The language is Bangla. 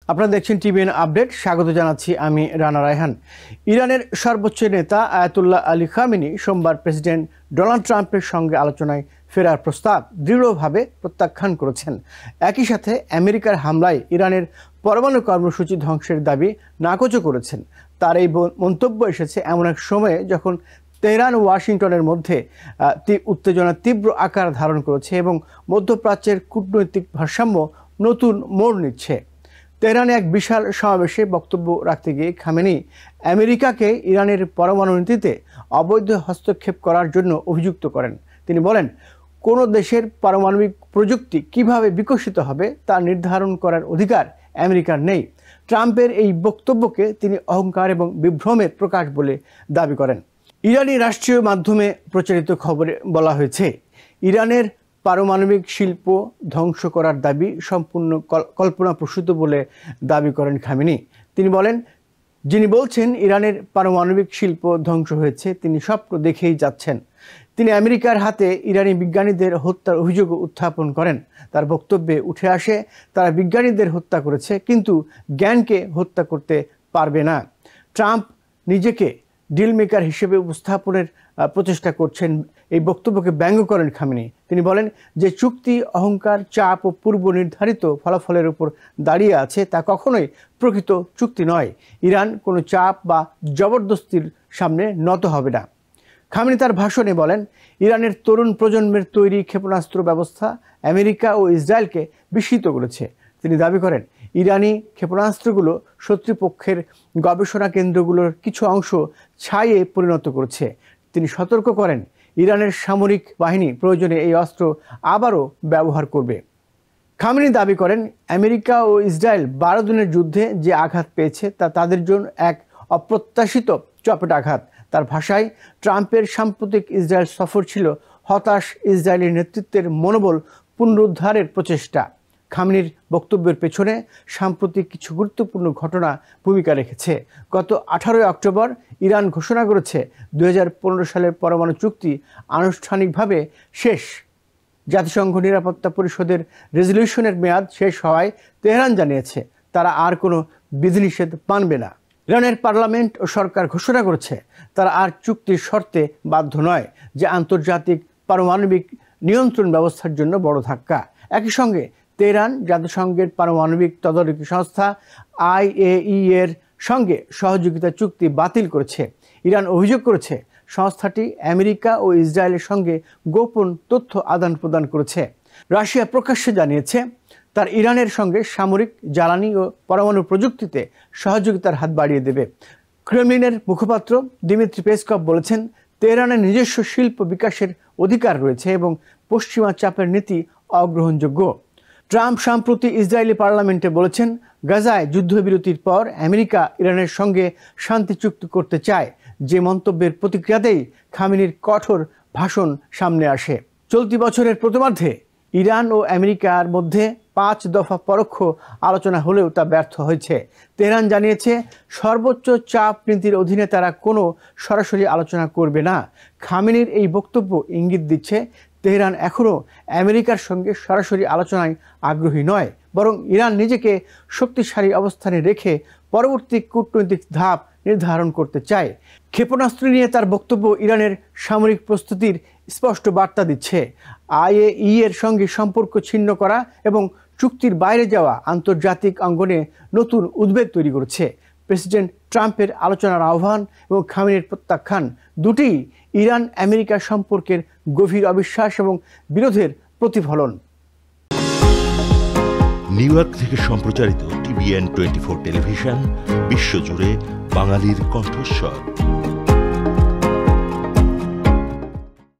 আপনারা দেখছেন টিভিএন আপডেট। স্বাগত জানাচ্ছি আমি রানা রায়হান। ইরানের সর্বোচ্চ নেতা আয়াতুল্লাহ আলী খামেনি সোমবার প্রেসিডেন্ট ডোনাল্ড ট্রাম্পের সঙ্গে আলোচনায় ফেরার প্রস্তাব দৃঢ়ভাবে প্রত্যাখ্যান করেছেন। একই সাথে আমেরিকার হামলায় ইরানের পরমাণু কর্মসূচি ধ্বংসের দাবি নাকচও করেছেন। তার এই মন্তব্য এসেছে এমন এক সময়ে যখন তেহরান ও ওয়াশিংটনের মধ্যে উত্তেজনা তীব্র আকার ধারণ করেছে এবং মধ্যপ্রাচ্যের কূটনৈতিক ভারসাম্য নতুন মোড় নিচ্ছে। তেহরানে এক বিশাল সমাবেশে বক্তব্য রাখতে গিয়ে খামেনি আমেরিকাকে ইরানের পরমাণু নীতিতে অবৈধ হস্তক্ষেপ করার জন্য অভিযুক্ত করেন। তিনি বলেন, কোনো দেশের পারমাণবিক প্রযুক্তি কিভাবে বিকশিত হবে তা নির্ধারণ করার অধিকার আমেরিকার নেই। ট্রাম্পের এই বক্তব্যকে তিনি অহংকার এবং বিভ্রমের প্রকাশ বলে দাবি করেন। ইরানি রাষ্ট্রীয় মাধ্যমে প্রচারিত খবরে বলা হয়েছে, ইরানের পারমাণবিক শিল্প ধ্বংস করার দাবি সম্পূর্ণ কল্পনাপ্রসূত বলে দাবি করেন খামেনি। তিনি বলেন, যিনি বলছেন ইরানের পারমাণবিক শিল্প ধ্বংস হয়েছে তিনি স্বপ্ন দেখেই যাচ্ছেন। তিনি আমেরিকার হাতে ইরানি বিজ্ঞানীদের হত্যার অভিযোগ উত্থাপন করেন। তার বক্তব্যে উঠে আসে, তারা বিজ্ঞানীদের হত্যা করেছে কিন্তু জ্ঞানকে হত্যা করতে পারবে না। ট্রাম্প নিজেকে ডিল মেকার হিসেবে উপস্থাপনের প্রচেষ্টা করছেন, এই বক্তব্যকে ব্যঙ্গ করেন খামেনি। তিনি বলেন, যে চুক্তি অহংকার, চাপ ও পূর্ব নির্ধারিত ফলাফলের উপর দাঁড়িয়ে আছে তা কখনোই প্রকৃত চুক্তি নয়। ইরান কোনো চাপ বা জবরদস্তির সামনে নত হবে না। খামেনি তার ভাষণে বলেন, ইরানের তরুণ প্রজন্মের তৈরি ক্ষেপণাস্ত্র ব্যবস্থা আমেরিকা ও ইসরায়েলকে বিস্মিত করেছে। তিনি দাবি করেন, ইরানি ক্ষেপণাস্ত্রগুলো শত্রুপক্ষের গবেষণা কেন্দ্রগুলোর কিছু অংশ ছাইয়ে পরিণত করেছে। তিনি সতর্ক করেন, ইরানের সামরিক বাহিনী প্রয়োজনে এই অস্ত্র আবারও ব্যবহার করবে। খামেনি দাবি করেন, আমেরিকা ও ইসরায়েল 12 দিনের যুদ্ধে যে আঘাত পেয়েছে তা তাদের জন্য এক অপ্রত্যাশিত চপেটাঘাত। তার ভাষায়, ট্রাম্পের সাম্প্রতিক ইসরায়েল সফর ছিল হতাশ ইসরায়েলি নেতৃত্বের মনোবল পুনরুদ্ধারের প্রচেষ্টা। খামেনির বক্তব্যের পেছনে সাম্প্রতিক কিছু গুরুত্বপূর্ণ ঘটনা ভূমিকা রেখেছে। গত 18 অক্টোবর ইরান ঘোষণা করেছে 2015 সালের পরমাণু চুক্তি আনুষ্ঠানিকভাবে শেষ। জাতিসংঘ নিরাপত্তা পরিষদের রেজলিউশনের মেয়াদ শেষ হওয়ায় তেহরান জানিয়েছে তারা আর কোনো বিধিনিষেধ মানবে না। ইরানের পার্লামেন্ট ও সরকার ঘোষণা করেছে তারা আর চুক্তির শর্তে বাধ্য নয়, যে আন্তর্জাতিক পারমাণবিক নিয়ন্ত্রণ ব্যবস্থার জন্য বড় ধাক্কা। একই সঙ্গে তেহরান জাতিসংঘের পারমাণবিক তদারকি সংস্থা IAEA এর সঙ্গে সহযোগিতা চুক্তি বাতিল করেছে। ইরান অভিযোগ করেছে সংস্থাটি আমেরিকা ও ইসরায়েলের সঙ্গে গোপন তথ্য আদান প্রদান করেছে। রাশিয়া প্রকাশ্যে জানিয়েছে তার ইরানের সঙ্গে সামরিক, জ্বালানি ও পরমাণু প্রযুক্তিতে সহযোগিতার হাত বাড়িয়ে দেবে। ক্রেমলিনের মুখপাত্র দিমিত্রি পেসকভ বলেছেন, তেহরানের নিজস্ব শিল্প বিকাশের অধিকার রয়েছে এবং পশ্চিমা চাপের নীতি অগ্রহণযোগ্য। ট্রাম্প সম্প্রতি ইসরায়েলি পার্লামেন্টে বলেছেন, গাজায় যুদ্ধবিরতির পর আমেরিকা ইরানের সঙ্গে শান্তি চুক্তি করতে চায়। যে মন্তব্যের প্রতিক্রিয়াতেই খামেনির কঠোর ভাষণ সামনে আসে। চলতি বছরের প্রথমার্ধে ইরান ও আমেরিকার মধ্যে 5 দফা পরোক্ষ আলোচনা হলেও তা ব্যর্থ হয়েছে। তেহরান জানিয়েছে সর্বোচ্চ চাপ নীতির অধীনে তারা কোনো সরাসরি আলোচনা করবে না। খামেনির এই বক্তব্য ইঙ্গিত দিচ্ছে তেহরান এখনও আমেরিকার সঙ্গে সরাসরি আলোচনায় আগ্রহী নয়, বরং ইরান নিজেকে শক্তিশালী অবস্থানে রেখে পরবর্তী কূটনৈতিক ধাপ নির্ধারণ করতে চায়। ক্ষেপণাস্ত্র নিয়ে তার বক্তব্য ইরানের সামরিক প্রস্তুতির স্পষ্ট বার্তা দিচ্ছে। IAEA এর সঙ্গে সম্পর্ক ছিন্ন করা এবং চুক্তির বাইরে যাওয়া আন্তর্জাতিক অঙ্গনে নতুন উদ্বেগ তৈরি করেছে। প্রেসিডেন্ট ট্রাম্পের আলোচনার আহ্বান এবং খামেনির প্রত্যাখ্যান দুটিই ইরান আমেরিকা সম্পর্কের গভীর অবিশ্বাস এবং বিরোধের প্রতিফলন। নিউ ইয়র্ক থেকে সম্প্রচারিত TVN 24 টেলিভিশন বিশ্বজুড়ে বাঙালির কণ্ঠস্বর।